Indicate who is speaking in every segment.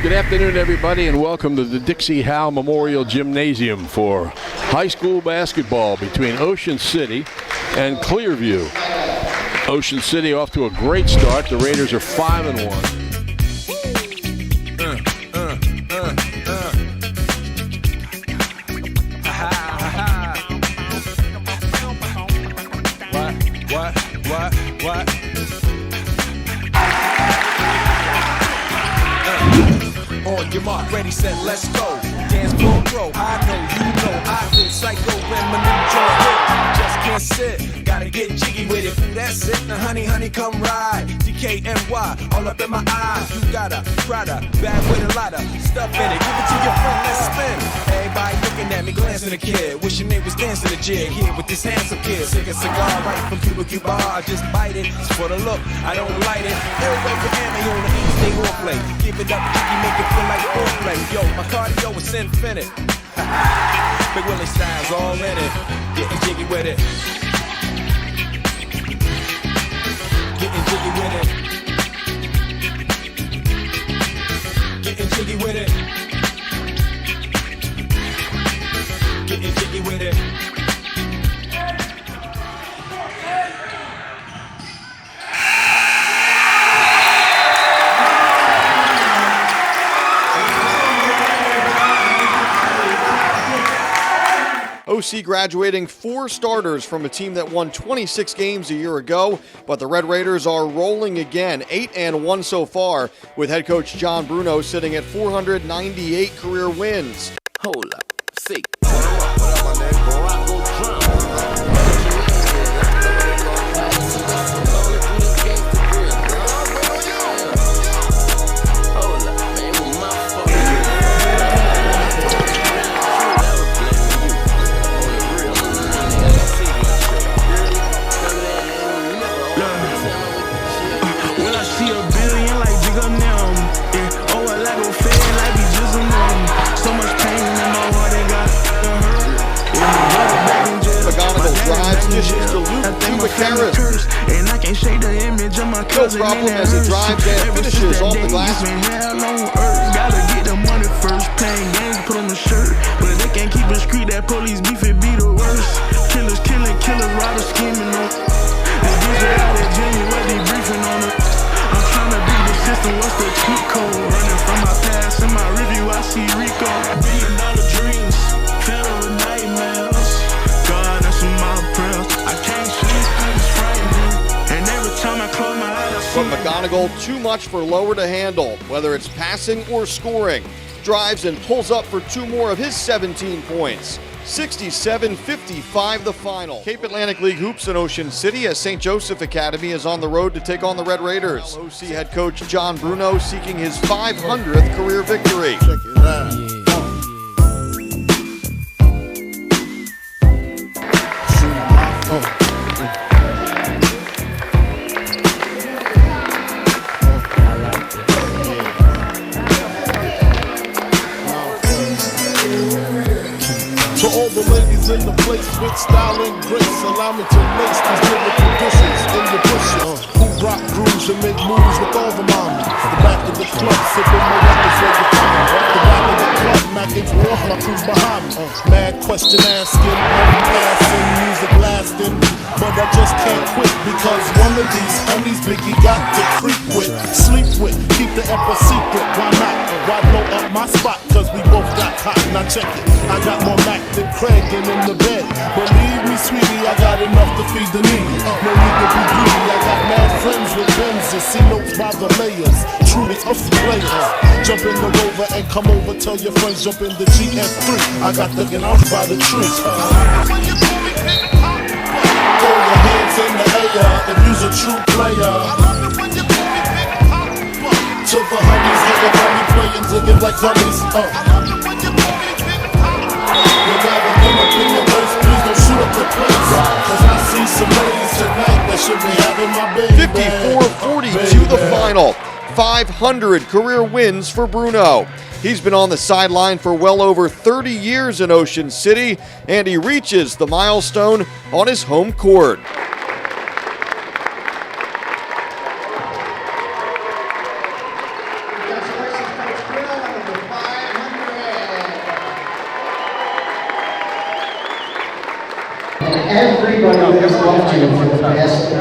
Speaker 1: Good afternoon, everybody, and welcome to the Dixie Howe Memorial Gymnasium for high school basketball between Ocean City and Clearview. Ocean City off to a great start. The Raiders are 5-1.
Speaker 2: What? On your mark, ready, set, let's go. Dance floor grow. I know, you know, I get psycho when my new joint hit. Just can't sit, gotta get jiggy with it. Ooh, that's it. Now, honey, come ride. DKNY, all up in my eyes. You got a Prada, bag with a lot of stuff in it. Give it to your friend, let's spin. Everybody looking at me, glancing a kid. Wishing they was dancing a jig here with this handsome kid. Sick a cigar right from Cuba. I just bite it. It's for the look, I don't light it. Everybody for Ammy on the east, they all play. Give it up, jiggy, make it feel like foreplay. Yo, my cardio is infinite. Big Willie style's all in it. Getting jiggy with it. Getting jiggy with it. Getting jiggy with it. Getting jiggy with it.
Speaker 3: OC graduating 4 starters from a team that won 26 games a year ago, but the Red Raiders are rolling again, 8-1 so far, with head coach John Bruno sitting at 498 career wins.
Speaker 2: Hold up, see. What up, my name?
Speaker 3: Dishes to Luke Tubacaris.
Speaker 4: And I can't shake the image of my cousin.
Speaker 3: No problem as he drives and finishes off the glass.
Speaker 4: Gotta get the money first. Playing games, put on the shirt. But they can't keep it street. That police beef, it be the worst. Killers killing, riders scheming on. They DJ out at Jimmy, what they briefing on it. I'm trying to beat the system, what's the cheat code? Running from my past, in my review, I see Rico. $1 billion dreams, filled with nightmares. God, that's in my prayers. I can't sleep, it's frightening. And every time I close my eyes, I see.
Speaker 3: But McGonigal too much for Lower to handle, whether it's passing or scoring. Drives and pulls up for 2 more of his 17 points. 67-55 the final. Cape Atlantic League hoops in Ocean City as St. Joseph Academy is on the road to take on the Red Raiders. OC head coach John Bruno seeking his 500th career victory.
Speaker 5: Check it out.
Speaker 6: To all the ladies in the place with style and grace, allow me to lace these lyrical dishes in your bushes. Who rock grooves and make moves with all the mommies. The back of the club, sipping my records where you find me. The back of the club, knocking for off my crew's behind me. Mad question asking, passing, music lasting. But I just can't quit because one of these homies Biggie got to creep with, sleep with, keep the epic secret. Why not? Why blow up my spot? Cause we both got hot. Now check it. I got more Mac than Craig and in the bed. Believe me, sweetie, I got enough to feed the needy. No need to be greedy. I got mad friends with Benzes. See notes by the layers. Truly tough players. Jump in the Rover and come over. Tell your friends jump in the GS3. I got the out by the tree. Throw your hands in the air if you's a true player. To the honeys, everybody playing, digging like dummies. You gotta end up in your verse, please don't shoot up the place. Cause I see some ladies tonight that should be having my baby.
Speaker 3: 54-42 the final. 500 career wins for Bruno. He's been on the sideline for well over 30 years in Ocean City, and he reaches the milestone on his home court.
Speaker 7: Congratulations, Coach Bruno.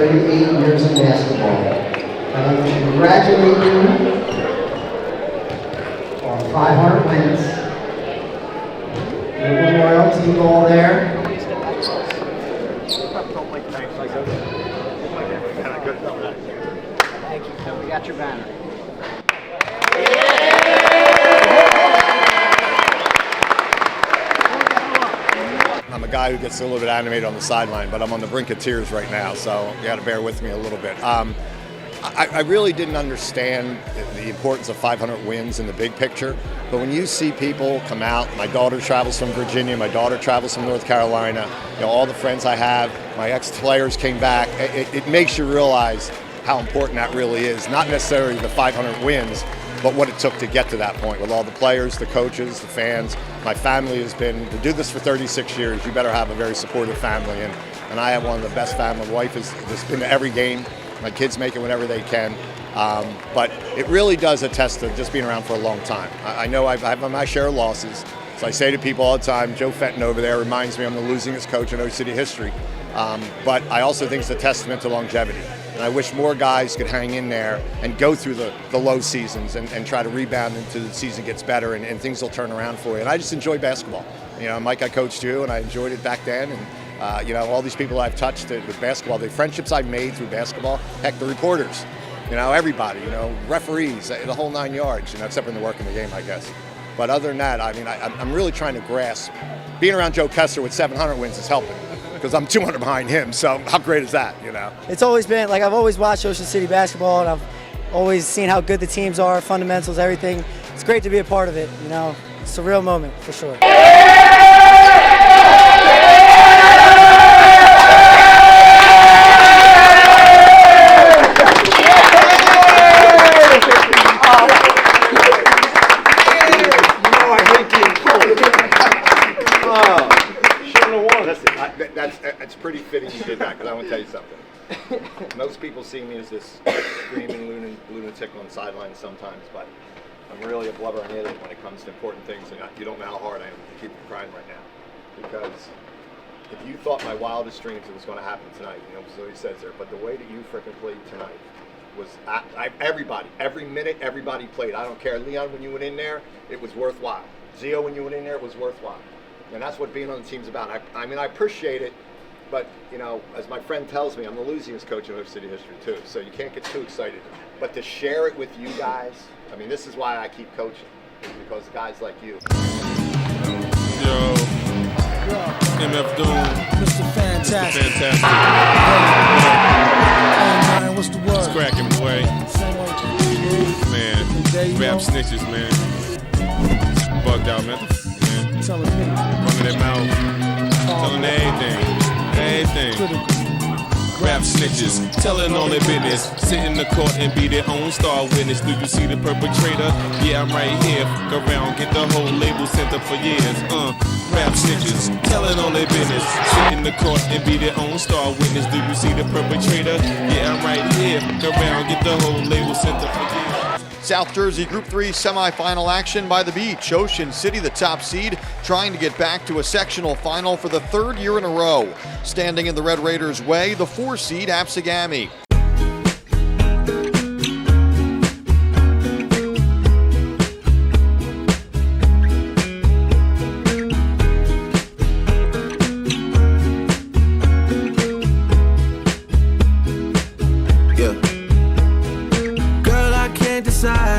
Speaker 5: 38 years in basketball. I'd like to congratulate you on 500 wins. Your memorial team goal there. Thank you, Phil. We got your banner.
Speaker 7: I'm a guy who gets a little bit animated on the sideline, but I'm on the brink of tears right now, so you got to bear with me a little bit. I really didn't understand the importance of 500 wins in the big picture, but when you see people come out, my daughter travels from Virginia, my daughter travels from North Carolina, all the friends I have, my ex-players came back, it makes you realize how important that really is. Not necessarily the 500 wins, but what it took to get to that point with all the players, the coaches, the fans. My family has been, to do this for 36 years, you better have a very supportive family, and I have one of the best families. My wife has been to every game. My kids make it whenever they can. But it really does attest to just being around for a long time. I know I've had my share of losses, so I say to people all the time, Joe Fenton over there reminds me I'm the losingest coach in OCHS City history. But I also think it's a testament to longevity. And I wish more guys could hang in there and go through the low seasons and try to rebound until the season gets better and things will turn around for you. And I just enjoy basketball. Mike, I coached you, and I enjoyed it back then. And all these people I've touched with basketball, the friendships I've made through basketball, heck, the reporters, everybody, referees, the whole 9 yards, except when they're working the game, I guess. But other than that, I'm really trying to grasp. Being around Joe Kessler with 700 wins is helping, because I'm 200 behind him, so how great is that,
Speaker 8: It's always been, I've always watched Ocean City basketball, and I've always seen how good the teams are, fundamentals, everything. It's great to be a part of it, It's a real moment, for sure.
Speaker 7: It's pretty fitting you did that, because I want to tell you something. Most people see me as this screaming lunatic on the sidelines sometimes, but I'm really a blubbering idiot when it comes to important things, and you don't know how hard I am to keep crying right now. Because if you thought my wildest dreams it was going to happen tonight, so he says there, but the way that you freaking played tonight was everybody, every minute, everybody played. I don't care. Leon, when you went in there, it was worthwhile. Zio, when you went in there, it was worthwhile. And that's what being on the team's about. I appreciate it, but, as my friend tells me, I'm the losingest coach in OCHS City history, too, so you can't get too excited. But to share it with you guys, this is why I keep coaching, because guys like you.
Speaker 9: Yo, MF Doom.
Speaker 2: Mr. Fantastic.
Speaker 9: Mr. Fantastic.
Speaker 2: Hey, man, what's the word?
Speaker 9: It's cracking, boy.
Speaker 2: Same way.
Speaker 9: Man, rap snitches, man. Bugged out, man.
Speaker 2: Telling me.
Speaker 9: Running their mouth. Telling everything. Rap snitches, telling all their business. Sit in the court and be their own star witness. Do you see the perpetrator? Yeah, I'm right here. Fuck around, get the whole label sent up for years. Rap snitches, telling all their business. Sit in the court and be their own star witness. Do you see the perpetrator? Yeah, I'm right here. Fuck around, get the whole label sent up for years.
Speaker 3: South Jersey Group 3 semifinal action by the beach. Ocean City, the top seed, trying to get back to a sectional final for the third year in a row. Standing in the Red Raiders' way, the 4 seed Apsagami.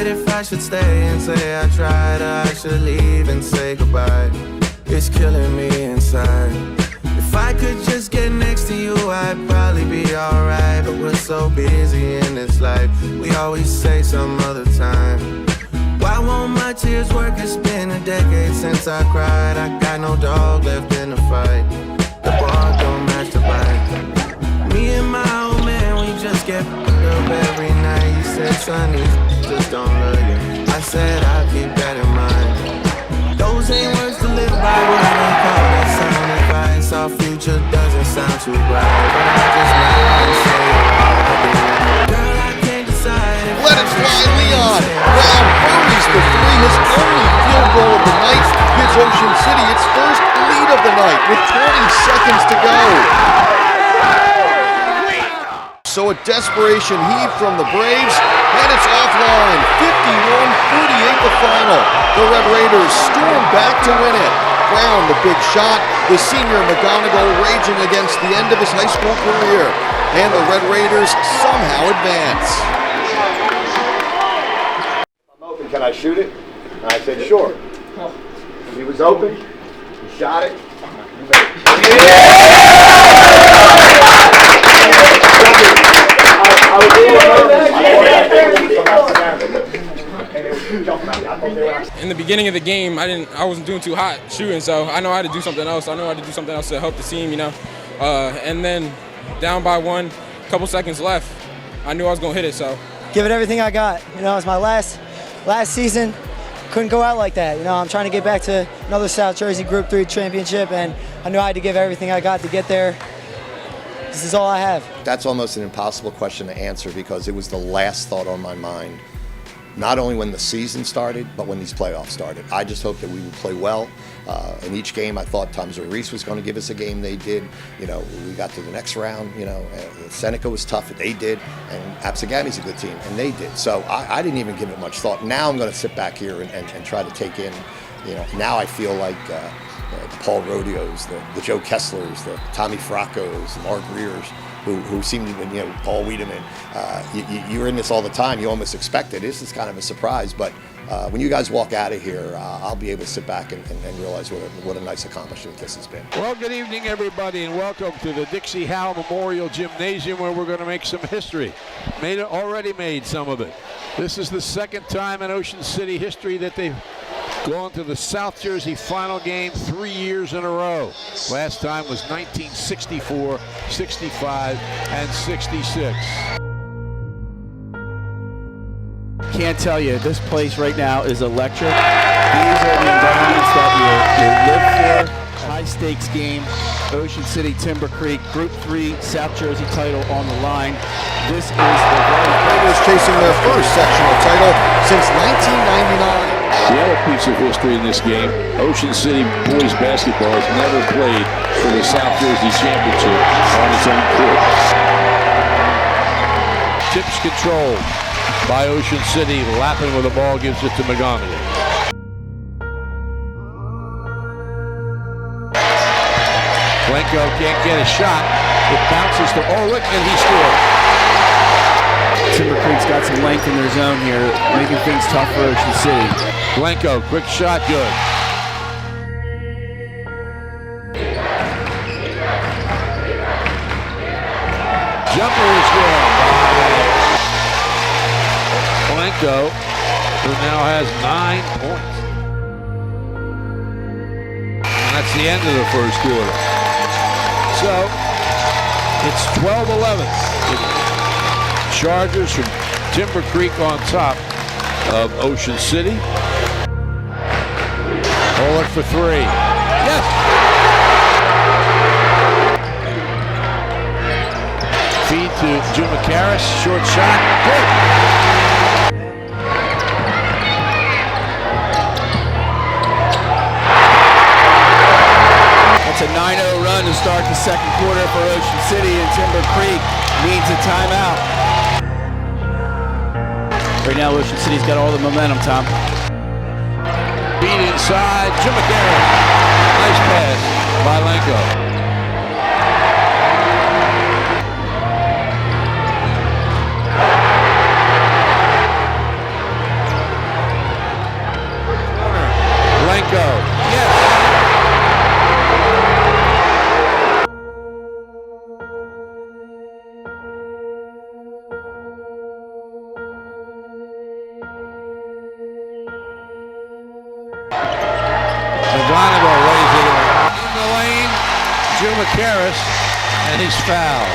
Speaker 10: If I should stay and say I tried, or I should leave and say goodbye. It's killing me inside. If I could just get next to you, I'd probably be alright. But we're so busy in this life, we always say some other time. Why won't my tears work? It's been a decade since I cried. I got no dog left in the fight. The bar don't match the bite. Me and my old man, we just get up every night. He said, Sonny, just don't love you. I said I'll keep that in mind. Those ain't words to live by. What I don't call that sound advice. Our future doesn't sound too bright, but I just know I say it. Girl, I can't decide.
Speaker 3: Let it fly, Leon. Brown buries the 3, his only field goal of the night. Gives Ocean City its first lead of the night with 20 seconds to go. So a desperation heave from the Braves, and it's offline. 51-48 the final. The Red Raiders storm back to win it. Brown, the big shot. The senior McGonigal raging against the end of his high school career. And the Red Raiders somehow advance.
Speaker 7: I'm open, can I shoot it? And I said, sure. He was open, he shot it.
Speaker 11: In the beginning of the game, I wasn't doing too hot shooting, so I know how to do something else. I know how to do something else to help the team, And then down by one, a couple seconds left, I knew I was gonna hit it. So
Speaker 8: give it everything I got. It's my last season. Couldn't go out like that. I'm trying to get back to another South Jersey Group 3 championship, and I knew I had to give everything I got to get there. This is all I have.
Speaker 7: That's almost an impossible question to answer because it was the last thought on my mind. Not only when the season started, but when these playoffs started. I just hoped that we would play well. In each game, I thought Tom's Reese was going to give us a game. They did. We got to the next round. Seneca was tough. They did. And Absegami's a good team, and they did. So I didn't even give it much thought. Now I'm going to sit back here and try to take in. Now I feel like the Paul Rodeos, the Joe Kesslers, the Tommy Fraccos, the Mark Rears, who seem to, Paul Wiedemann. You're in this all the time. You almost expect it. This is kind of a surprise, but when you guys walk out of here, I'll be able to sit back and realize what a nice accomplishment this has been.
Speaker 1: Well, good evening, everybody, and welcome to the Dixie Howe Memorial Gymnasium, where we're going to make some history. Already made some of it. This is the second time in Ocean City history that they've gone to the South Jersey final game 3 years in a row. Last time was 1964, 65, and 66.
Speaker 12: Can't tell you, this place right now is electric. These are the environments that you live for. High stakes game, Ocean City, Timber Creek, Group 3, South Jersey title on the line. This is the
Speaker 3: Raiders chasing their first sectional title since 1999.
Speaker 1: The other piece of history in this game, Ocean City boys basketball has never played for the South Jersey Championship on its own court. Tips controlled by Ocean City. Lappin with the ball gives it to McGonigal. Blanco can't get a shot. It bounces to Ulrich and he scores.
Speaker 12: Timber Creek's got some length in their zone here, making things tough for Ocean City.
Speaker 1: Blanco, quick shot, good. Jumper is good. Blanco, who now has 9 points. And that's the end of the first quarter. So, it's 12-11. Chargers from Timber Creek on top of Ocean City. Hold it for 3. Yes! Feed to Jumacaris. Short shot. Good.
Speaker 12: That's a 9-0 run to start the second quarter for Ocean City, and Timber Creek needs a timeout. Right now, Ocean City's got all the momentum, Tom.
Speaker 1: Beat inside, Jumacaris. Nice pass by Lenko. Lenko, yes. McGonigal lays it in the lane. Jumacaris, and he's fouled.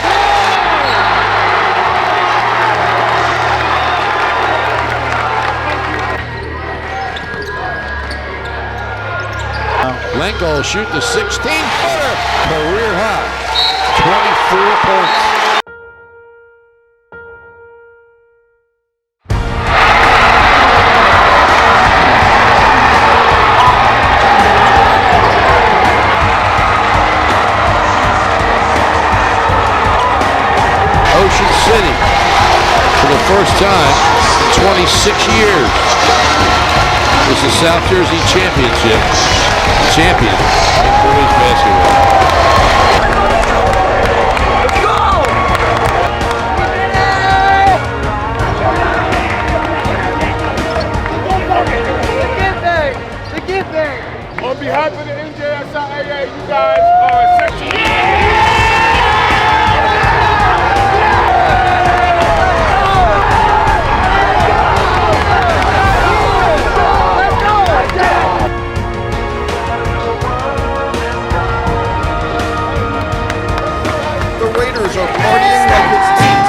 Speaker 1: Lenko will shoot the 16-footer, career high, 24 points. Ocean time in 26 years. This is South Jersey Championship. Champion in boys basketball.
Speaker 6: On behalf of the NJSIAA, you guys are essential.
Speaker 3: The Raiders are partying like it's easy.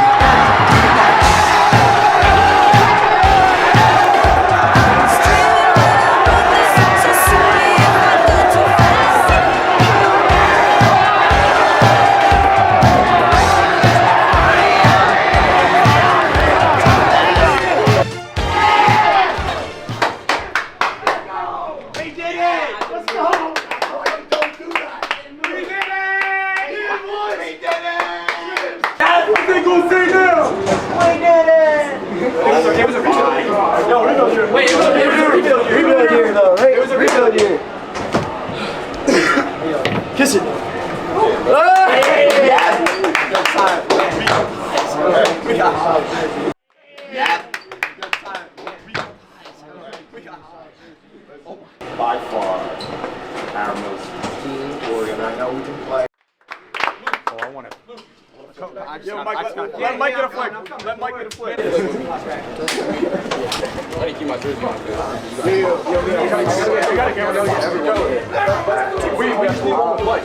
Speaker 8: Kiss it.
Speaker 7: By far, our most team organ. I know we can play. Oh, I want to.
Speaker 6: Let Mike get a flick. Let Mike get a flick.
Speaker 11: I didn't keep my jersey on.
Speaker 6: We just need one play.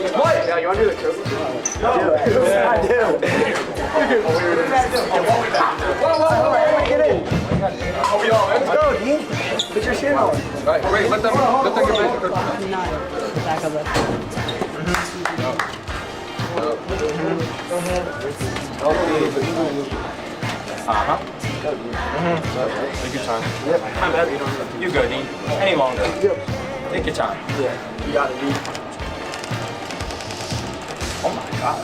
Speaker 6: Yeah, you want to do the coach?
Speaker 8: I do. Get in.
Speaker 6: Are we all in?
Speaker 8: Let's go, Dean. Put your shit on.
Speaker 6: Right, wait, let them get back.
Speaker 8: Back up left.
Speaker 13: Take your time. I'm happy you go, Dean. Any longer. Take your time.
Speaker 8: Yeah, you got it, Dean.
Speaker 13: Oh my God.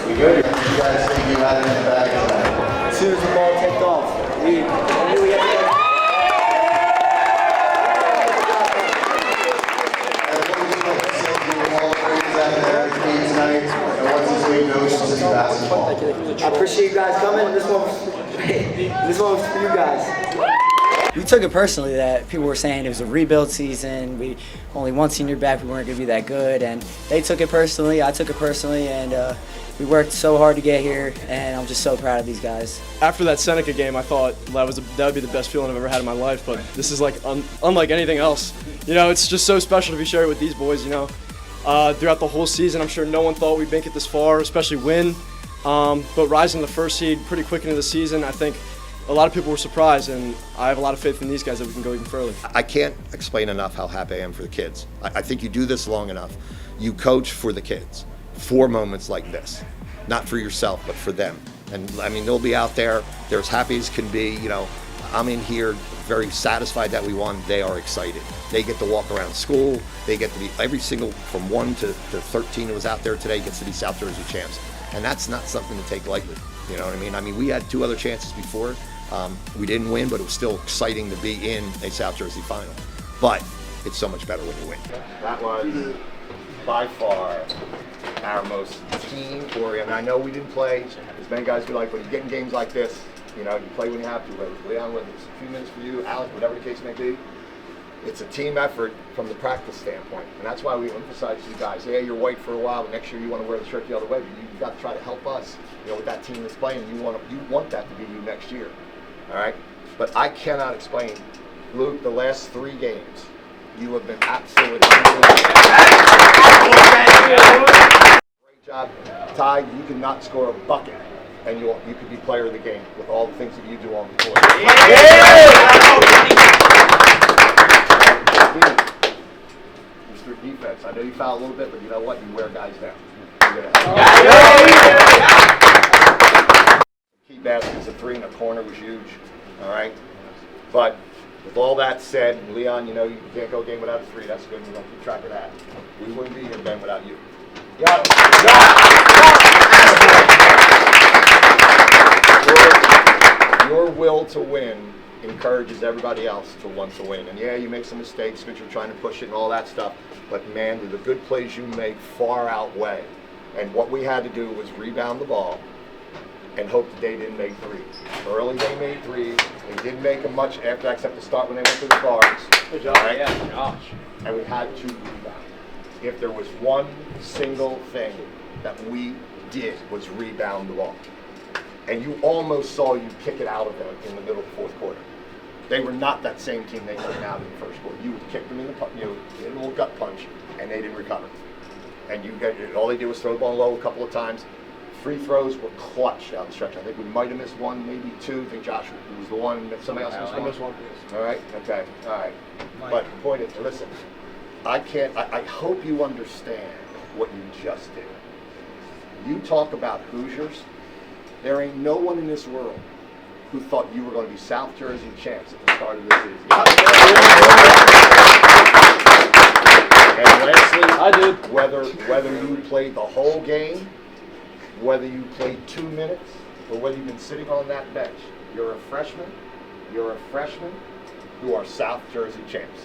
Speaker 7: We good? You guys think you had it in the bag tonight?
Speaker 8: As soon as the ball tipped off, we knew we had to go. I appreciate you guys coming. This one's for you guys. We took it personally that people were saying it was a rebuild season. We only one senior back. We weren't going to be that good, and they took it personally. I took it personally, and we worked so hard to get here, and I'm just so proud of these guys.
Speaker 14: After that Seneca game, I thought that would be the best feeling I've ever had in my life. But this is like unlike anything else. You know, it's just so special to be shared with these boys. You know, throughout the whole season, I'm sure no one thought we'd make it this far, especially win. But rising to the first seed pretty quick into the season, I think a lot of people were surprised, and I have a lot of faith in these guys that we can go even further.
Speaker 7: I can't explain enough how happy I am for the kids. I think you do this long enough. You coach for the kids, for moments like this. Not for yourself, but for them. And I mean, they'll be out there, they're as happy as can be. You know, I'm in here very satisfied that we won. They are excited. They get to walk around school. They get to be, every single, from 1 to 13 who was out there today gets to be South Jersey champs. And that's not something to take lightly. You know what I mean? I mean, we had 2 other chances before. We didn't win, but it was still exciting to be in a South Jersey final. But it's so much better when you win. That was by far our most team-oriented. I know we didn't play as many guys we like, but you get in games like this, you know, you play when you have to, whether it's Leon, whether it's a few minutes for you, Alec, whatever the case may be. It's a team effort from the practice standpoint, and that's why we emphasize to you guys, yeah, you're white for a while, but next year you want to wear the shirt the other way, but you've got to try to help us, you know, with that team that's playing. You want that to be you next year, all right? But I cannot explain, Luke, the last 3 games, you have been absolutely great job. Ty, you cannot score a bucket, and you could be player of the game with all the things that you do on the court. Mr. Defense, I know you foul a little bit, but you know what? You wear guys down. Key baskets, a 3 in a corner was huge, all right? But With all that said, Leon, you know you can't go a game without a 3. That's good. We're going to keep track of that. We wouldn't be here, Ben, without you. Your will to win encourages everybody else to want to win. And yeah, you make some mistakes because you're trying to push it and all that stuff. But man, the good plays you make far outweigh. And what we had to do was rebound the ball and hope that they didn't make 3s. Early they made 3s. They didn't make them much after that except to start when they went to the guards.
Speaker 14: Good job.
Speaker 7: Right?
Speaker 14: Yeah, gosh.
Speaker 7: And we had to rebound. If there was one single thing that we did was rebound the ball. And you almost saw you kick it out of them in the middle of the fourth quarter. They were not that same team they came out in the first quarter. You would kick them in the did a little gut punch, and they didn't recover. And all they did was throw the ball low a couple of times. Free throws were clutch down the stretch. I think we might have missed 1, maybe 2. I think Josh was the one. Somebody else missed one. All right. Okay. All right. But the point is, listen. I hope you understand what you just did. You talk about Hoosiers. There ain't no one in this world who thought you were going to be South Jersey champs at the start of this season. And lastly, I did. Whether you played the whole game, whether you played 2 minutes, or whether you've been sitting on that bench, you're a freshman. You're a freshman who are South Jersey champs.